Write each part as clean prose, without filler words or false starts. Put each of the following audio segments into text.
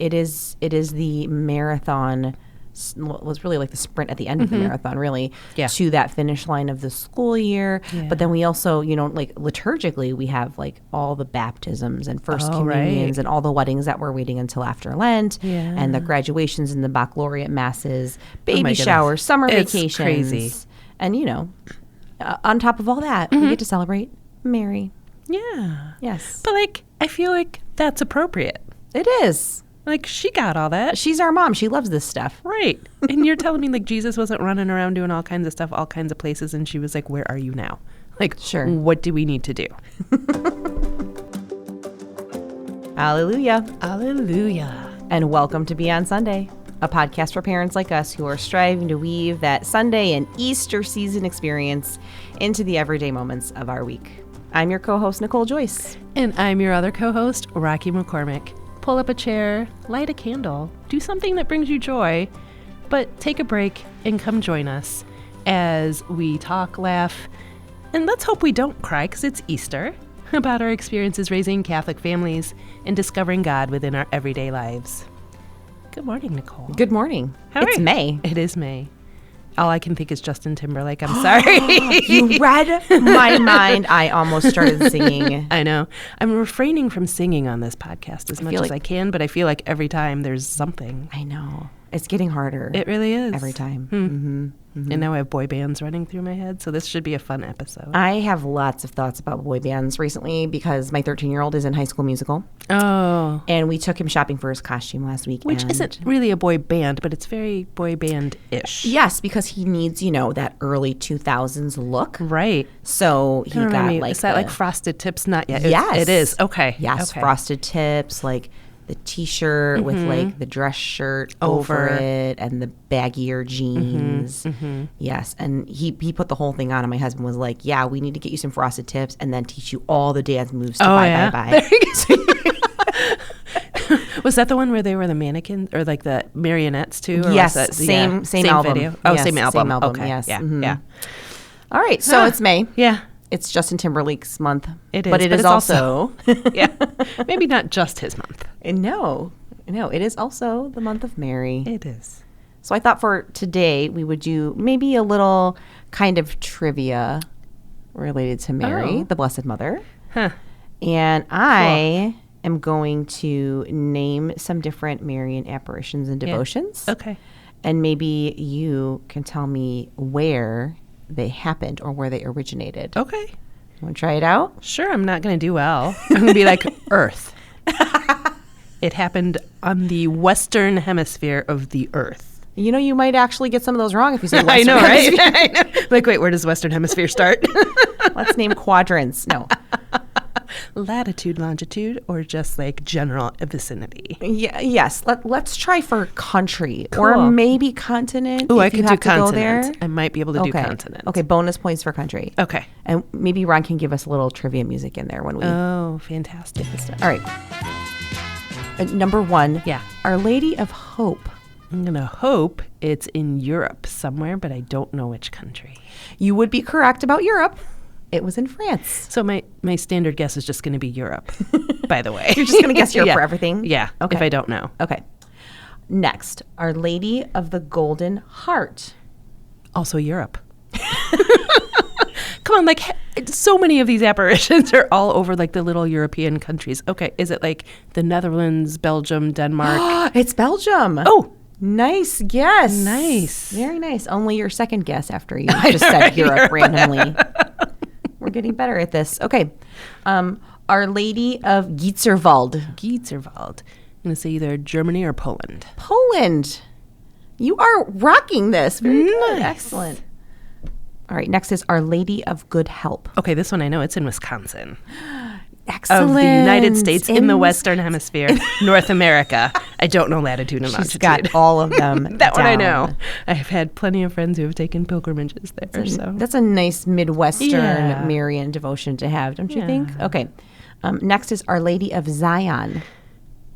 it is the marathon. Well, it was really like the sprint at the end of the marathon, really, to that finish line of the school year. Yeah. But then we also, like liturgically, we have like all the baptisms and first communions and all the weddings that we're waiting until after Lent, and the graduations and the baccalaureate masses, baby showers, summer vacations. Crazy. And, on top of all that, we get to celebrate Mary. Yeah. Yes. But like, I feel like that's appropriate. It is. Like, she got all that. She's our mom. She loves this stuff. Right. And you're telling me, like, Jesus wasn't running around doing all kinds of stuff, all kinds of places, and she was like, where are you now? Like, sure. What do we need to do? Hallelujah. Hallelujah. And welcome to Beyond Sunday, a podcast for parents like us who are striving to weave that Sunday and Easter season experience into the everyday moments of our week. I'm your co-host, Nicole Joyce. And I'm your other co-host, Rakhi McCormick. Pull up a chair, light a candle, do something that brings you joy, but take a break and come join us as we talk, laugh, and let's hope we don't cry because it's Easter, about our experiences raising Catholic families and discovering God within our everyday lives. Good morning, Nicole. Good morning. It's May. It is May. All I can think is Justin Timberlake. I'm sorry. You read my mind. I almost started singing. I know. I'm refraining from singing on this podcast as much as I can, but I feel like every time there's something. I know. It's getting harder. It really is. Every time. Mm-hmm. Mm-hmm. And now I have boy bands running through my head, so this should be a fun episode. I have lots of thoughts about boy bands recently because my 13-year-old is in High School Musical. Oh. And we took him shopping for his costume last week. Which isn't really a boy band, but it's very boy band-ish. Yes, because he needs, that early 2000s look. Right. So he got is that like frosted tips? Not yet. Yes. It is. Okay. Yes, okay. Frosted tips, like the T-shirt with like the dress shirt over it and the baggier jeans. Yes, and he put the whole thing on, and my husband was like, yeah, we need to get you some frosted tips and then teach you all the dance moves to bye. There you go. Was that the one where they were the mannequins or like the marionettes too? Or yes, was that, same album. Video? Oh, yes, same album. Same album, okay. yes. Yeah, yeah. All right, so it's May. Yeah. It's Justin Timberlake's month. It is. But it's also yeah, maybe not just his month. No, it is also the month of Mary. It is. So I thought for today we would do maybe a little kind of trivia related to Mary, the Blessed Mother. Huh. And I am going to name some different Marian apparitions and devotions. Yeah. Okay. And maybe you can tell me where they happened or where they originated. Okay. You want to try it out? Sure. I'm not going to do well. I'm going to be like Earth. It happened on the western hemisphere of the Earth. You might actually get some of those wrong if you say western I know, hemisphere. right? I know. Like, wait, where does the western hemisphere start? Let's name quadrants. No. Latitude, longitude, or just like general vicinity? Yeah, yes. Let's try for country Cool. or maybe continent. Oh, I if you could do have to go continent. there. I might be able to do continent. Okay, bonus points for country. Okay. And maybe Ron can give us a little trivia music in there when we. Oh, fantastic. All right. Number 1. Yeah. Our Lady of Hope. I'm going to hope it's in Europe somewhere, but I don't know which country. You would be correct about Europe. It was in France. So my standard guess is just going to be Europe, by the way. You're just going to guess Europe for everything? Yeah, okay. If I don't know. Okay. Next, Our Lady of the Golden Heart. Also Europe. Come on, like so many of these apparitions are all over like the little European countries. Okay, is it like the Netherlands, Belgium, Denmark? It's Belgium. Oh, nice guess. Nice. Very nice. Only your second guess after you just said Europe randomly. We're getting better at this. Okay. Our Lady of Gitzerwald. Gitzerwald. I'm going to say either Germany or Poland. Poland. You are rocking this. Very good. Nice. Excellent. All right. Next is Our Lady of Good Help. Okay, this one I know. It's in Wisconsin. Excellent. Of the United States in the Western Hemisphere, North America. I don't know latitude and longitude. She's got all of them. That down. one I know. I've had plenty of friends who have taken pilgrimages there. That's a nice Midwestern Marian devotion to have, don't you think? Okay. Next is Our Lady of Zion.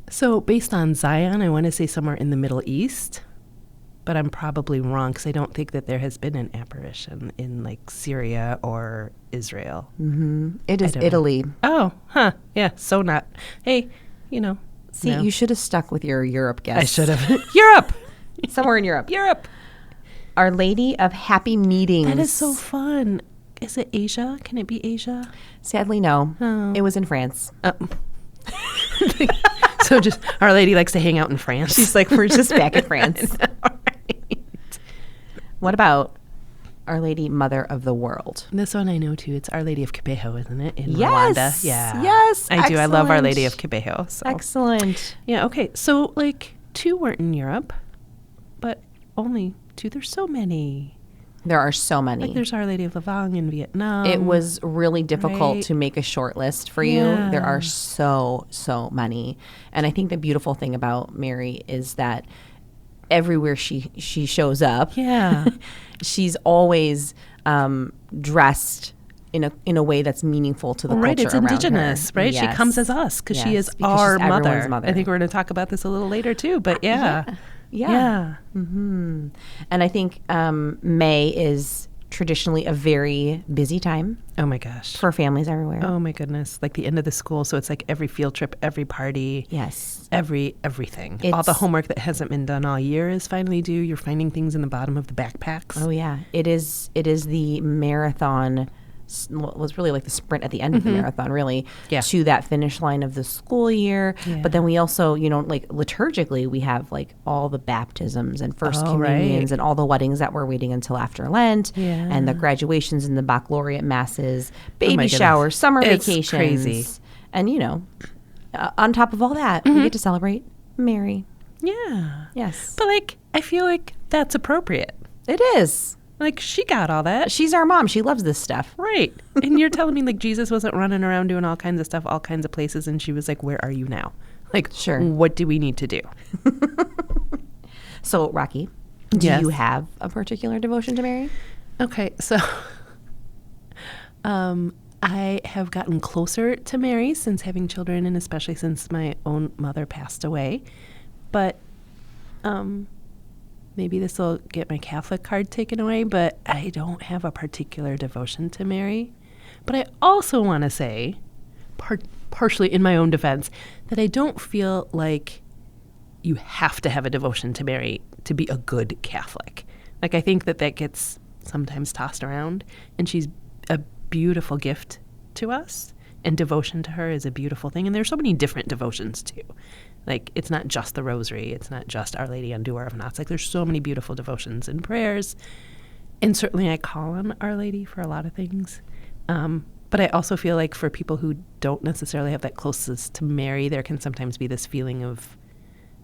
So based on Zion, I want to say somewhere in the Middle East. But I'm probably wrong because I don't think that there has been an apparition in like Syria or Israel. Mm-hmm. It is Italy. Oh, huh. Yeah. So not. Hey, See, you should have stuck with your Europe guess. I should have. Europe! Somewhere in Europe. Europe! Our Lady of Happy Meetings. That is so fun. Is it Asia? Can it be Asia? Sadly, no. Oh. It was in France. So just Our Lady likes to hang out in France. She's like, we're just back in France. Right. What about Our Lady, Mother of the World? This one I know too. It's Our Lady of Kibeho, isn't it? In Yes. Rwanda. Yeah. Yes. I do. I love Our Excellent. Lady of Kibeho. So. Excellent. Yeah. Okay. So like 2 weren't in Europe, but only 2. There's so many. There are so many. Like there's Our Lady of Lavang in Vietnam. It was really difficult right. to make a short list for you. Yeah. There are so many. And I think the beautiful thing about Mary is that everywhere she shows up, Yeah. she's always dressed in a way that's meaningful to the culture Right, it's around indigenous, her. right? Yes. She comes as us because she Yes, is because our she's everyone's mother. I think we're going to talk about this a little later too, but yeah. Yeah. Mm-hmm. And I think May is traditionally a very busy time Oh my gosh. for families everywhere. Oh my goodness. Like the end of the school. So it's like every field trip, every party. Yes. Everything. All the homework that hasn't been done all year is finally due. You're finding things in the bottom of the backpacks. Oh yeah. It is the marathon. Was really like the sprint at the end of the marathon, really, Yeah. to that finish line of the school year. Yeah. But then we also, like liturgically, we have like all the baptisms and first communions right. and all the weddings that we're waiting until after Lent, Yeah. and the graduations and the baccalaureate masses, my baby goodness. showers, summer It's vacations, crazy. and on top of all that, we get to celebrate Mary. Yeah. Yes, But like, I feel like that's appropriate. it is. Like she got all that. She's our mom. She loves this stuff. Right. And you're telling me like Jesus wasn't running around doing all kinds of stuff, all kinds of places. And she was like, where are you now? Like, Sure. What do we need to do? So, Rocky, do Yes. you have a particular devotion to Mary? Okay. So I have gotten closer to Mary since having children and especially since my own mother passed away. But maybe this will get my Catholic card taken away, but I don't have a particular devotion to Mary. But I also want to say, partially in my own defense, that I don't feel like you have to have a devotion to Mary to be a good Catholic. Like, I think that gets sometimes tossed around, and she's a beautiful gift to us, and devotion to her is a beautiful thing. And there's so many different devotions, too. Like, it's not just the rosary. It's not just Our Lady, Undoer of Knots. Like, there's so many beautiful devotions and prayers. And certainly I call on Our Lady for a lot of things. But I also feel like for people who don't necessarily have that closest to Mary, there can sometimes be this feeling of,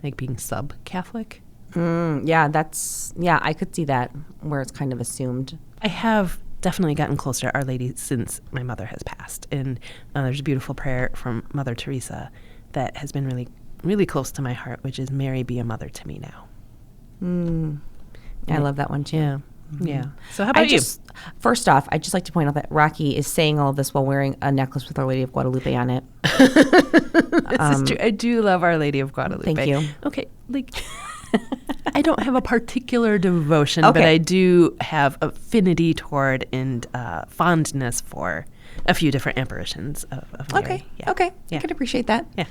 like, being sub-Catholic. Yeah, I could see that where it's kind of assumed. I have definitely gotten closer to Our Lady since my mother has passed. And there's a beautiful prayer from Mother Teresa that has been really, really close to my heart, which is, Mary, be a mother to me now. I love that one too. Yeah. Yeah. So how about you? First off, I'd just like to point out that Rocky is saying all of this while wearing a necklace with Our Lady of Guadalupe on it. This is true. I do love Our Lady of Guadalupe. Thank you. Okay. Like, I don't have a particular devotion, but Okay. I do have affinity toward and fondness for a few different apparitions of Mary. Okay. Yeah. Okay. Yeah. I can appreciate that. Yeah.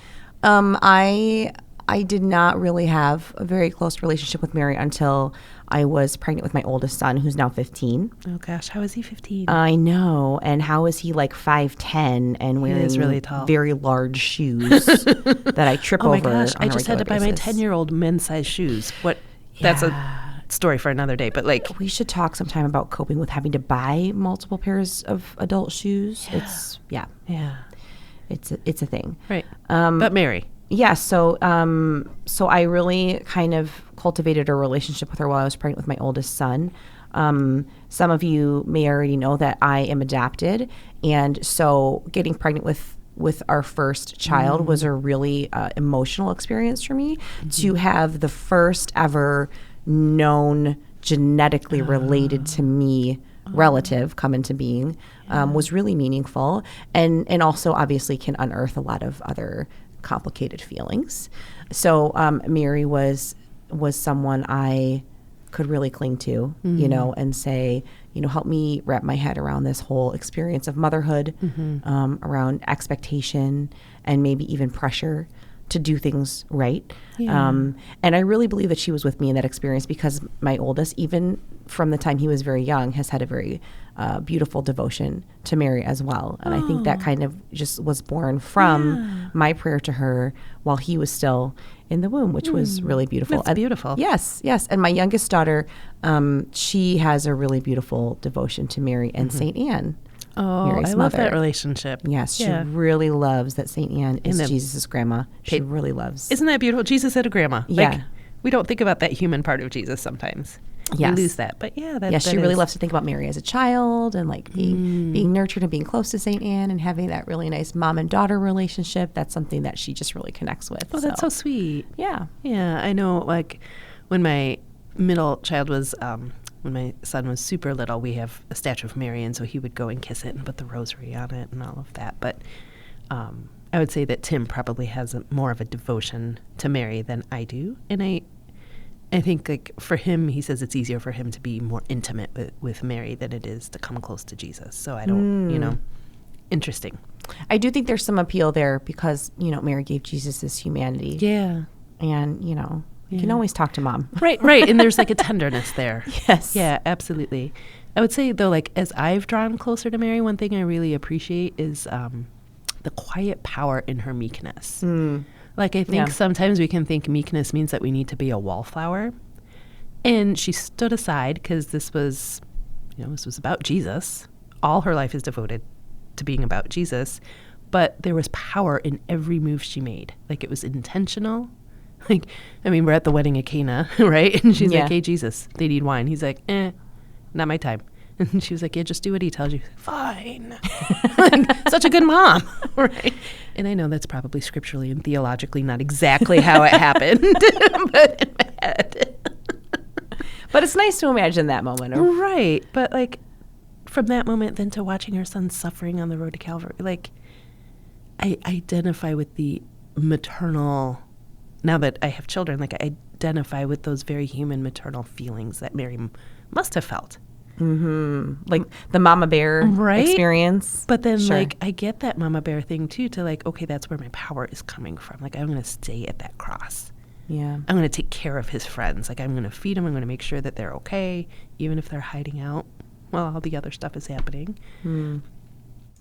I did not really have a very close relationship with Mary until I was pregnant with my oldest son, who's now 15. Oh gosh, how is he 15? I know. And how is he like 5'10" and wearing is really tall. very large shoes that I trip Oh over? my gosh, on I a just had to buy regular my basis. 10-year-old men's size shoes. What? That's a story for another day, but like, We should talk sometime about coping with having to buy multiple pairs of adult shoes. Yeah. It's a thing. Right. But Mary. Yeah, so I really kind of cultivated a relationship with her while I was pregnant with my oldest son. Some of you may already know that I am adopted, and so getting pregnant with our first child was a really emotional experience for me. To have the first ever known genetically related to me relative come into being was really meaningful, and also obviously can unearth a lot of other complicated feelings. So Mary was someone I could really cling to, and say, help me wrap my head around this whole experience of motherhood, around expectation and maybe even pressure to do things right. Yeah. And I really believe that she was with me in that experience because my oldest, even from the time he was very young, has had a very beautiful devotion to Mary as well. And I think that kind of just was born from my prayer to her while he was still in the womb, which was really beautiful. That's beautiful. Yes. And my youngest daughter, she has a really beautiful devotion to Mary and St. Anne. Oh, Mary's I love mother. that relationship. Yes, she really loves that St. Anne is Jesus' grandma. She really loves. Isn't that beautiful? Jesus had a grandma. Yeah. Like, we don't think about that human part of Jesus sometimes. Yes. We lose that. But that yes, she really loves to think about Mary as a child and like being nurtured and being close to St. Anne and having that really nice mom and daughter relationship. That's something that she just really connects with. Oh, that's so sweet. Yeah. Yeah, I know, like, when my middle child was, when my son was super little, we have a statue of Mary, and so he would go and kiss it and put the rosary on it and all of that. But I would say that Tim probably has more of a devotion to Mary than I do. And I think, like, for him, he says it's easier for him to be more intimate with Mary than it is to come close to Jesus. So I don't, interesting. I do think there's some appeal there because, Mary gave Jesus his humanity. Yeah. And, you can always talk to mom. Right. And there's like a tenderness there. Yes. Yeah, absolutely. I would say, though, like, as I've drawn closer to Mary, one thing I really appreciate is the quiet power in her meekness. Like, I think sometimes we can think meekness means that we need to be a wallflower. And she stood aside because this was about Jesus. All her life is devoted to being about Jesus. But there was power in every move she made. Like, it was intentional. Like, I mean, we're at the wedding at Cana, right? And she's like, hey, Jesus, they need wine. He's like, not my time. And she was like, yeah, just do what he tells you. Fine. Like, such a good mom, right? And I know that's probably scripturally and theologically not exactly how it happened, but in my head. But it's nice to imagine that moment. Right. But, like, from that moment then to watching her son suffering on the road to Calvary, like, I identify with the maternal... Now that I have children, like, I identify with those very human maternal feelings that Mary must have felt. Like the mama bear experience. But then, like, I get that mama bear thing, too, to, like, okay, that's where my power is coming from. Like, I'm going to stay at that cross. Yeah. I'm going to take care of his friends. Like, I'm going to feed them. I'm going to make sure that they're okay, even if they're hiding out while all the other stuff is happening.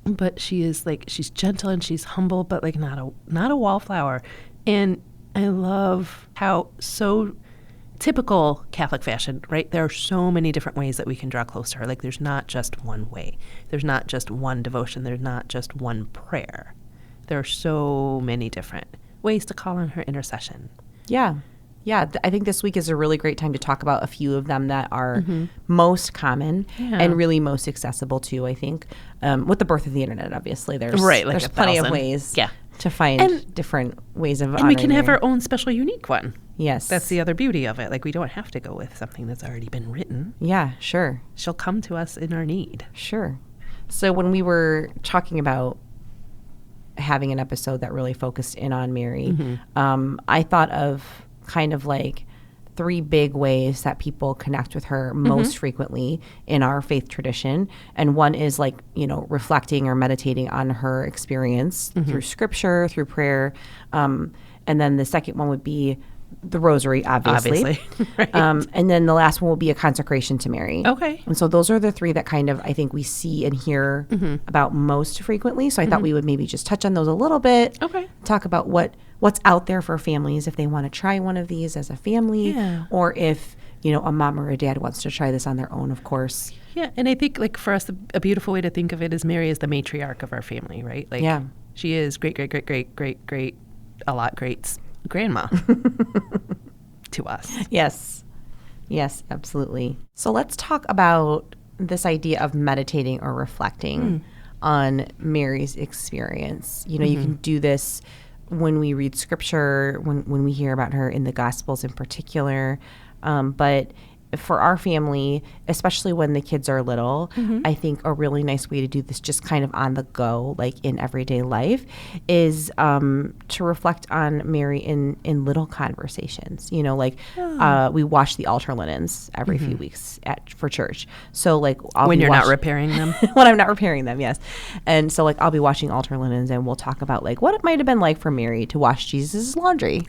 But she is, like, she's gentle and she's humble, but, like, not a wallflower. And I love how so typical Catholic fashion, right? There are so many different ways that we can draw close to her. Like, there's not just one way. There's not just one devotion. There's not just one prayer. There are so many different ways to call on her intercession. Yeah. I think this week is a really great time to talk about a few of them that are most common and really most accessible too, I think. With the birth of the internet, obviously, there's plenty of ways to find different ways of honoring. And we can have our own special, unique one. Yes. That's the other beauty of it. Like, we don't have to go with something that's already been written. Yeah, sure. She'll come to us in our need. Sure. So when we were talking about having an episode that really focused in on Mary, I thought of kind of like 3 big ways that people connect with her most frequently in our faith tradition. And one is like, reflecting or meditating on her experience through scripture, through prayer. And then the second one would be the rosary, obviously. Right. And then the last one will be a consecration to Mary. Okay. And so those are the 3 that kind of, I think, we see and hear about most frequently. So I thought we would maybe just touch on those a little bit. Okay. Talk about what's out there for families if they want to try one of these as a family, or if, a mom or a dad wants to try this on their own, of course. Yeah, and I think, like, for us, a beautiful way to think of it is Mary is the matriarch of our family, right? Like, she is great, a lot greats grandma to us. Yes, absolutely. So let's talk about this idea of meditating or reflecting on Mary's experience. You can do this when we read scripture, when we hear about her in the Gospels in particular. But for our family, especially when the kids are little, I think a really nice way to do this just kind of on the go, like in everyday life, is to reflect on Mary in little conversations. You know, like we wash the altar linens every few weeks for church. So like when you're not repairing them? When I'm not repairing them, yes. And so like I'll be washing altar linens and we'll talk about like what it might have been like for Mary to wash Jesus' laundry.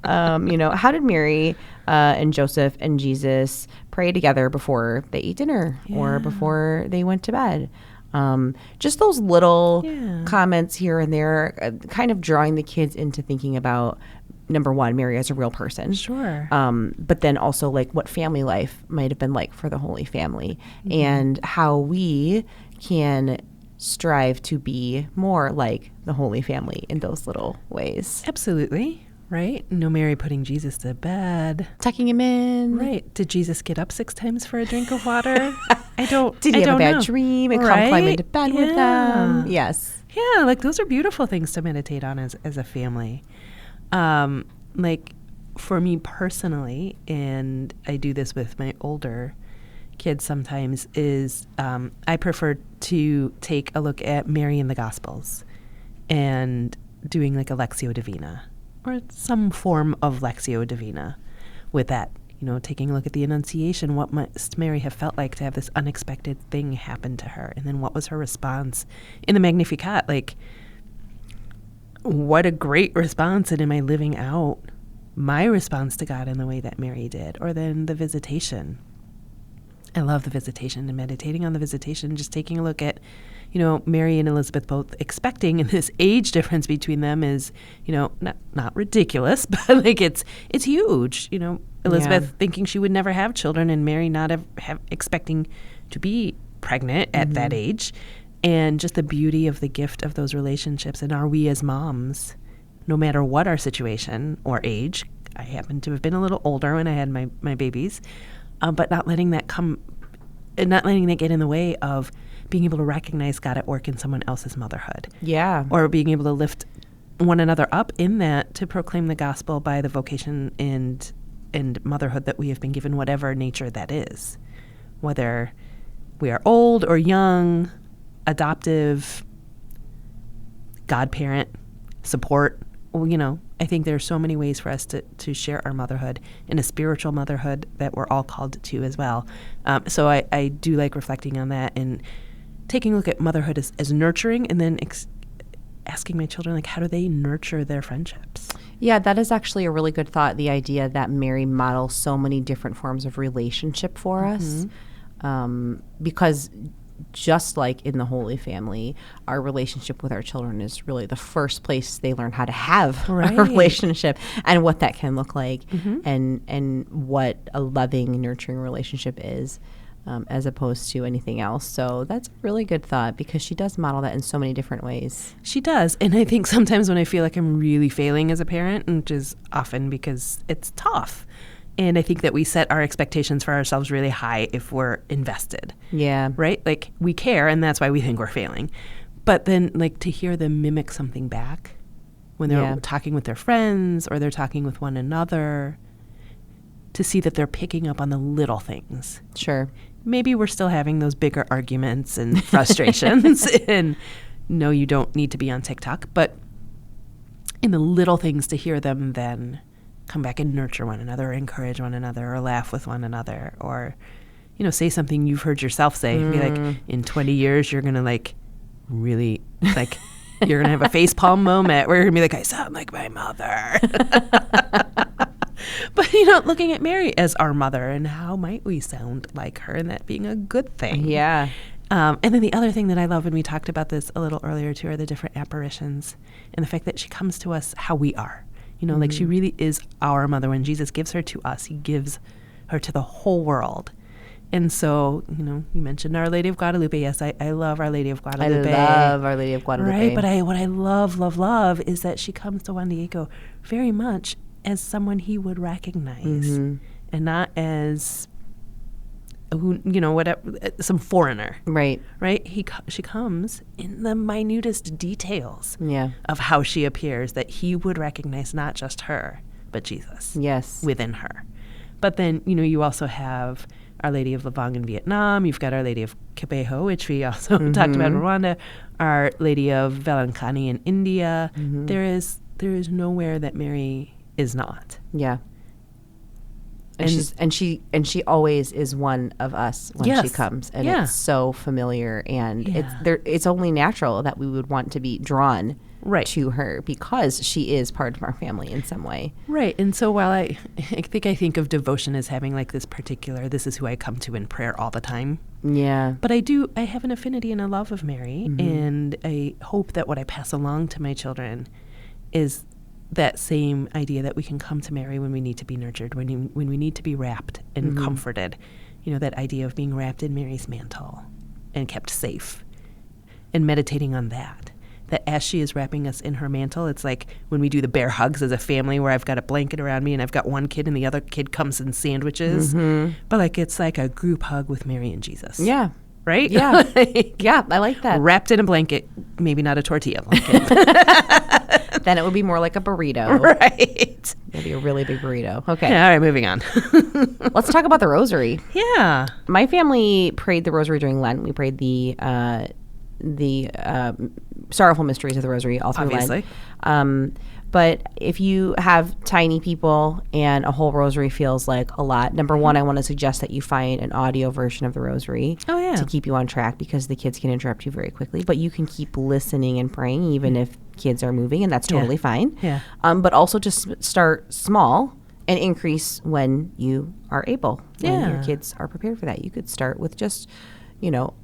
You know, how did Mary and Joseph and Jesus pray together before they ate dinner or before they went to bed? Just those little comments here and there, kind of drawing the kids into thinking about, number one, Mary as a real person. Sure. But then also like what family life might have been like for the Holy Family and how we can strive to be more like the Holy Family in those little ways. Absolutely. Right? No Mary putting Jesus to bed. Tucking him in. Right. Did Jesus get up 6 times for a drink of water? Did he have a bad dream and come climb into bed with them? Yes. Yeah, like those are beautiful things to meditate on as a family. Like for me personally, and I do this with my older kids sometimes, is I prefer to take a look at Mary in the Gospels and doing like a lectio divina or some form of lectio divina with that, you know, taking a look at the Annunciation. What must Mary have felt like to have this unexpected thing happen to her? And then what was her response in the Magnificat? Like, what a great response, and am I living out my response to God in the way that Mary did? Or then the Visitation. I love the Visitation and meditating on the Visitation, just taking a look at, you know, Mary and Elizabeth both expecting, and this age difference between them is, you know, not ridiculous, but like it's huge. You know, Elizabeth thinking she would never have children, and Mary not expecting to be pregnant at that age. And just the beauty of the gift of those relationships. And are we as moms, no matter what our situation or age, I happen to have been a little older when I had my babies, but not letting that come, and not letting that get in the way of being able to recognize God at work in someone else's motherhood. Yeah. Or being able to lift one another up in that to proclaim the gospel by the vocation and motherhood that we have been given, whatever nature that is. Whether we are old or young, adoptive, godparent, support, you know, I think there are so many ways for us to share our motherhood and a spiritual motherhood that we're all called to as well. So I do like reflecting on that and taking a look at motherhood as nurturing, and then asking my children, like, how do they nurture their friendships? Yeah, that is actually a really good thought, the idea that Mary models so many different forms of relationship for us. Because just like in the Holy Family, our relationship with our children is really the first place they learn how to have a relationship and what that can look like, and what a loving, nurturing relationship is, as opposed to anything else. So that's a really good thought, because she does model that in so many different ways. She does. And I think sometimes when I feel like I'm really failing as a parent, which is often because it's tough, and I think that we set our expectations for ourselves really high if we're invested. Yeah. Right? Like, we care, and that's why we think we're failing. But then, like, to hear them mimic something back when they're talking with their friends or they're talking with one another, to see that they're picking up on the little things. Sure. Maybe we're still having those bigger arguments and frustrations and no, you don't need to be on TikTok. But in the little things, to hear them then come back and nurture one another, or encourage one another, or laugh with one another, or, you know, say something you've heard yourself say. Be like, in 20 years, you're going to like really like, you're going to have a facepalm moment where you're going to be like, I sound like my mother. But, you know, looking at Mary as our mother, and how might we sound like her, and that being a good thing. Yeah. And then the other thing that I love, and we talked about this a little earlier too, are the different apparitions, and the fact that she comes to us how we are. You know, like, she really is our mother. When Jesus gives her to us, he gives her to the whole world. And so, you know, you mentioned Our Lady of Guadalupe. Yes, I love Our Lady of Guadalupe. I love Our Lady of Guadalupe. Right, but what I love is that she comes to Juan Diego very much as someone he would recognize, and not as, who, you know, whatever, some foreigner. Right. Right? She comes in the minutest details of how she appears, that he would recognize not just her, but Jesus. Yes. Within her. But then, you also have Our Lady of Lavang in Vietnam. You've got Our Lady of Kibeho, which we also talked about in Rwanda. Our Lady of Velankani in India. There is nowhere that Mary is not. Yeah. And she always is one of us when she comes, and it's so familiar, and it's only natural that we would want to be drawn to her because she is part of our family in some way. Right. And so while I think of devotion as having like this is who I come to in prayer all the time. Yeah. But I have an affinity and a love of Mary, and I hope that what I pass along to my children is that same idea that we can come to Mary when we need to be nurtured, when we need to be wrapped and comforted. That idea of being wrapped in Mary's mantle and kept safe, and meditating on that as she is wrapping us in her mantle. It's like when we do the bear hugs as a family where I've got a blanket around me and I've got one kid and the other kid comes in sandwiches. But it's like a group hug with Mary and Jesus. Yeah. Right? Yeah. Yeah, I like that. Wrapped in a blanket, maybe not a tortilla blanket. Then it would be more like a burrito. Right. Maybe a really big burrito. Okay. Yeah, all right, moving on. Let's talk about the rosary. Yeah. My family prayed the rosary during Lent. We prayed the sorrowful mysteries of the rosary all through Obviously. Lent. But if you have tiny people and a whole rosary feels like a lot, number one, I want to suggest that you find an audio version of the rosary to keep you on track, because the kids can interrupt you very quickly. But you can keep listening and praying even if kids are moving, and that's totally fine. Yeah. But also just start small and increase when you are able, when your kids are prepared for that. You could start with just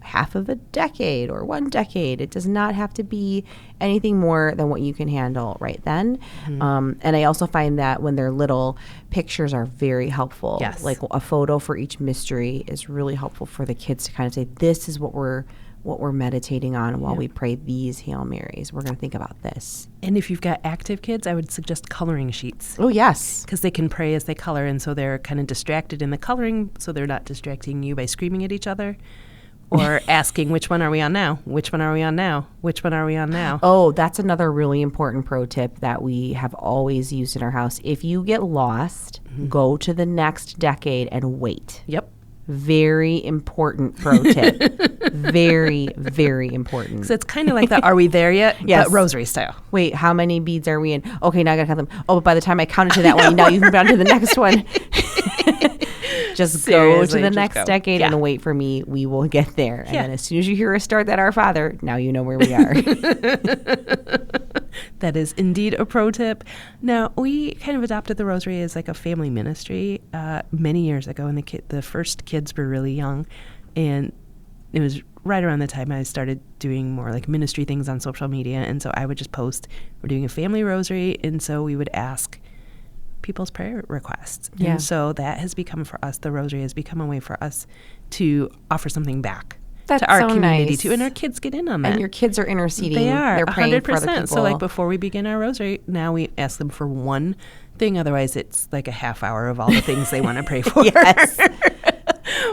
half of a decade or 1 decade. It does not have to be anything more than what you can handle right then. And I also find that when they're little, pictures are very helpful. Yes. Like a photo for each mystery is really helpful for the kids to kind of say, this is what we're meditating on while we pray these Hail Marys. We're going to think about this. And if you've got active kids, I would suggest coloring sheets. Oh, yes. Because they can pray as they color, and so they're kind of distracted in the coloring, so they're not distracting you by screaming at each other. Or asking, which one are we on now? Which one are we on now? Which one are we on now? Oh, that's another really important pro tip that we have always used in our house. If you get lost, go to the next decade and wait. Yep. Very important pro tip. Very, very important. So it's kind of like the "Are we there yet?" Yes. But rosary style. Wait, how many beads are we in? Okay, now I gotta count them. Oh, but by the time I counted to that one, now you can go on to the next one. Just Seriously, go to the next go. decade and wait for me. We will get there. And then as soon as you hear us start that Our Father, now you know where we are. That is indeed a pro tip. Now, we kind of adopted the rosary as like a family ministry many years ago, and the first kids were really young. And it was right around the time I started doing more like ministry things on social media. And so I would just post, we're doing a family rosary. And so we would ask people's prayer requests. Yeah. And so that has become for us, the rosary has become a way for us to offer something back That's to our so community nice. too. And our kids get in on that. And your kids are interceding. They are. They're praying 100%. for other people. So like before we begin our rosary, now we ask them for one thing. Otherwise it's like a half hour of all the things they want to pray for. Yes.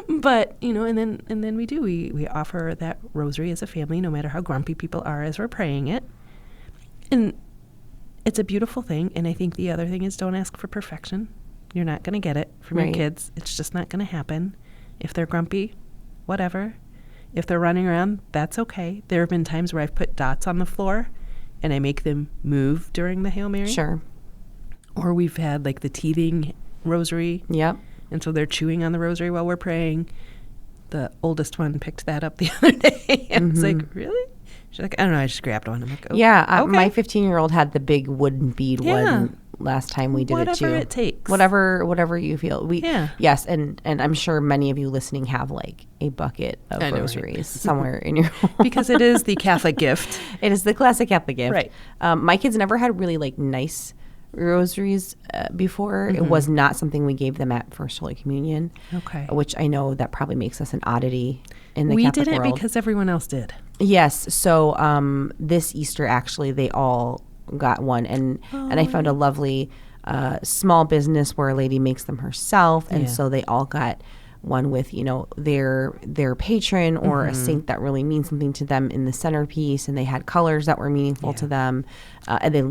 But, and then we offer that rosary as a family, no matter how grumpy people are as we're praying it. And it's a beautiful thing. And I think the other thing is, don't ask for perfection. You're not going to get it from your kids. It's just not going to happen. If they're grumpy, whatever. If they're running around, that's okay. There have been times where I've put dots on the floor and I make them move during the Hail Mary. Sure. Or we've had like the teething rosary. Yep. And so they're chewing on the rosary while we're praying. The oldest one picked that up the other day. And I was like, really? She's like, I don't know. I just grabbed one. I'm like, oh, okay. My 15-year-old had the big wooden bead one last time we did it too. Whatever it takes. Whatever you feel. Yes, and I'm sure many of you listening have like a bucket of rosaries somewhere in your home. Because it is the Catholic gift. It is the classic Catholic gift. Right. My kids never had really like nice rosaries before. It was not something we gave them at First Holy Communion. Okay. Which I know that probably makes us an oddity in the we Catholic didn't world. because everyone else did. Yes. So this Easter, actually, they all got one. And I found a lovely small business where a lady makes them herself. And so they all got one with, their patron or a saint that really means something to them in the centerpiece, and they had colors that were meaningful to them, and they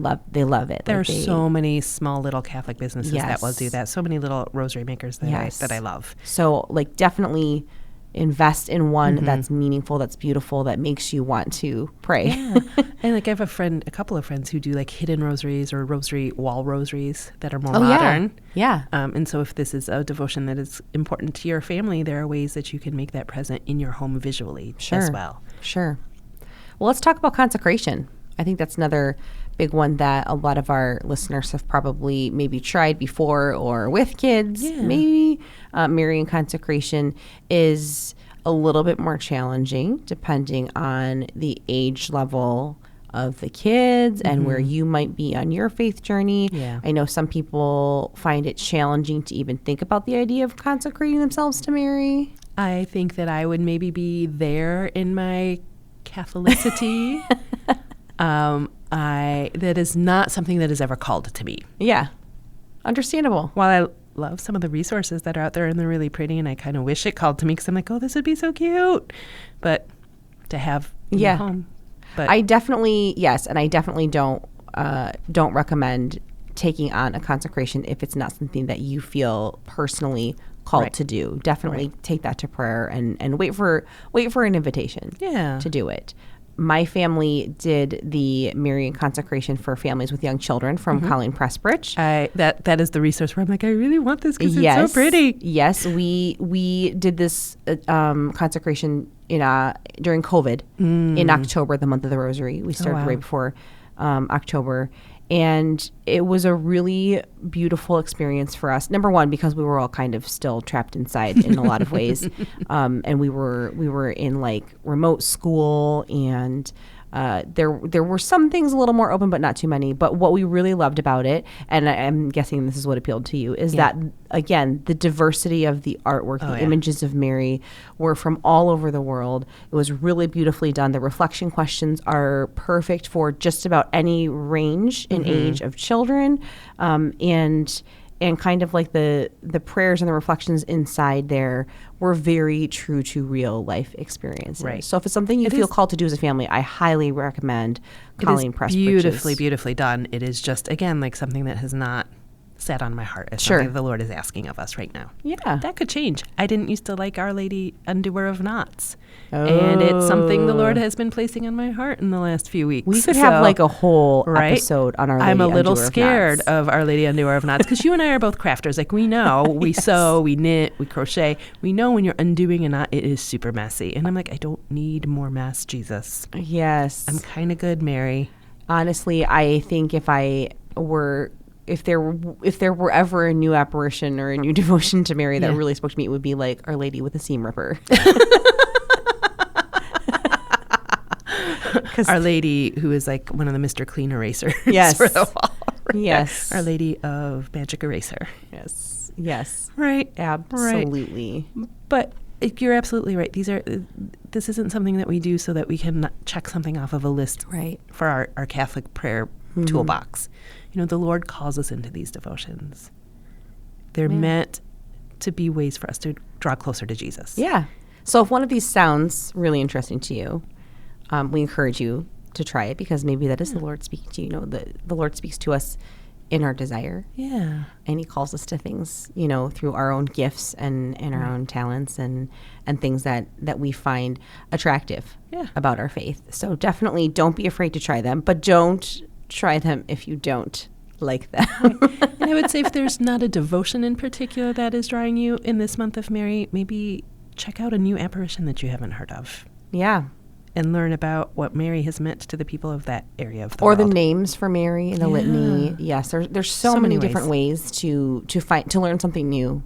love it. There are so many small little Catholic businesses that will do that. So many little rosary makers that I love. So definitely invest in one that's meaningful, that's beautiful, that makes you want to pray. Yeah. And I have a couple of friends who do hidden rosaries or wall rosaries that are more modern. Yeah. And so if this is a devotion that is important to your family, there are ways that you can make that present in your home visually as well. Sure. Well, let's talk about consecration. I think that's another big one that a lot of our listeners have probably maybe tried before or with kids. Yeah. Maybe Marian Consecration is a little bit more challenging depending on the age level of the kids and where you might be on your faith journey. Yeah. I know some people find it challenging to even think about the idea of consecrating themselves to Mary. I think that I would maybe be there in my Catholicity. That is not something that is ever called to me. Yeah. Understandable. While I love some of the resources that are out there and they're really pretty, and I kind of wish it called to me because I'm like, oh, this would be so cute. But to have in the home. But I definitely don't recommend taking on a consecration if it's not something that you feel personally called to do. Definitely take that to prayer and wait for an invitation to do it. My family did the Marian Consecration for families with young children from Colleen Pressprich. That is the resource where I'm like, I really want this because it's so pretty. Yes, we did this consecration during COVID in October, the month of the Rosary. We started right before October. And it was a really beautiful experience for us. Number one, because we were all kind of still trapped inside in a lot of ways. And we were in remote school, and there were some things a little more open, but not too many. But what we really loved about it, and I'm guessing this is what appealed to you, is that, again, the diversity of the artwork, the images of Mary were from all over the world. It was really beautifully done. The reflection questions are perfect for just about any range in age of children, and kind of the prayers and the reflections inside there were very true to real life experiences. Right. So if it's something you feel called to do as a family, I highly recommend Colleen Pressprich. Beautifully done. It is just, again, something that has not sat on my heart as something the Lord is asking of us right now. Yeah. That could change. I didn't used to like Our Lady Undoer of Knots. Oh. And it's something the Lord has been placing on my heart in the last few weeks. We could have a whole episode on Our Lady Undoer of Knots. I'm a little scared of Our Lady Undoer of Knots because you and I are both crafters. We know, we sew, we knit, we crochet. We know when you're undoing a knot, it is super messy. And I'm like, I don't need more mess, Jesus. Yes. I'm kind of good, Mary. Honestly, I think if there were ever a new apparition or a new devotion to Mary that really spoke to me, it would be Our Lady with a seam ripper. Our Lady, who is one of the Mr. Clean erasers for the wall. Right? Yes. Our Lady of Magic Eraser. Yes. Right. Absolutely. Right. But you're absolutely right. This isn't something that we do so that we can check something off of a list for our Catholic prayer toolbox. The Lord calls us into these devotions. They're meant to be ways for us to draw closer to Jesus. Yeah. So if one of these sounds really interesting to you, we encourage you to try it because maybe that is the Lord speaking to you. The Lord speaks to us in our desire. Yeah. And he calls us to things, through our own gifts and our own talents and things that we find attractive about our faith. So definitely don't be afraid to try them, but don't try them if you don't like them. And I would say if there's not a devotion in particular that is drawing you in this month of Mary, maybe check out a new apparition that you haven't heard of. Yeah. And learn about what Mary has meant to the people of that area of the world. Or the names for Mary in the litany. Yes, there's so many different ways to learn something new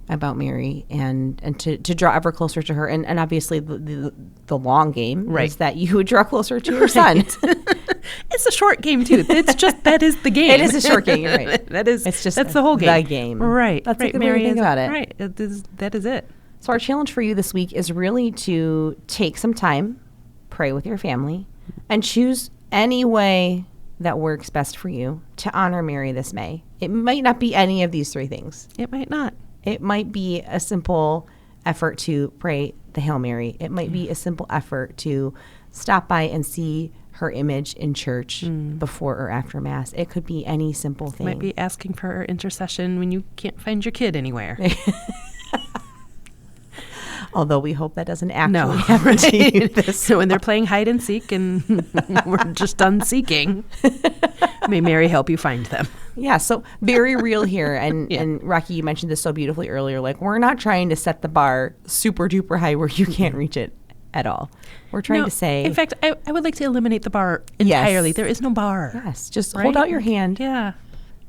about Mary and to draw ever closer to her. And obviously the long game is that you would draw closer to your son. It's a short game too. It's just that is the game. It is a short game. You're right. That's the whole game. The game. Right. That's right. a good way to think about it. Right. That is it. So our challenge for you this week is really to take some time, pray with your family, and choose any way that works best for you to honor Mary this May. It might not be any of these three things. It might not. It might be a simple effort to pray the Hail Mary. It might be a simple effort to stop by and see her image in church before or after Mass. It could be any simple thing. Might be asking for her intercession when you can't find your kid anywhere. Although we hope that doesn't actually happen to you this So when they're playing hide and seek and we're just done seeking, may Mary help you find them. Yeah, so very real here. And Rakhi, you mentioned this so beautifully earlier. Like, we're not trying to set the bar super duper high where you can't reach it at all. We're trying to say... In fact, I would like to eliminate the bar entirely. There is no bar. Yes, just hold out your hand. Yeah.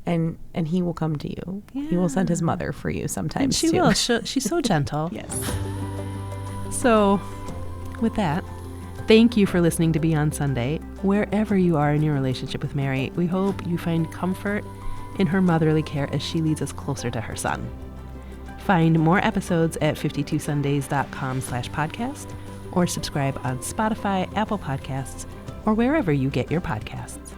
And he will come to you. Yeah. He will send his mother for you sometimes, she will. She's so gentle. Yes. So, with that, thank you for listening to Beyond Sunday. Wherever you are in your relationship with Mary, we hope you find comfort in her motherly care as she leads us closer to her Son. Find more episodes at 52sundays.com/podcast or subscribe on Spotify, Apple Podcasts, or wherever you get your podcasts.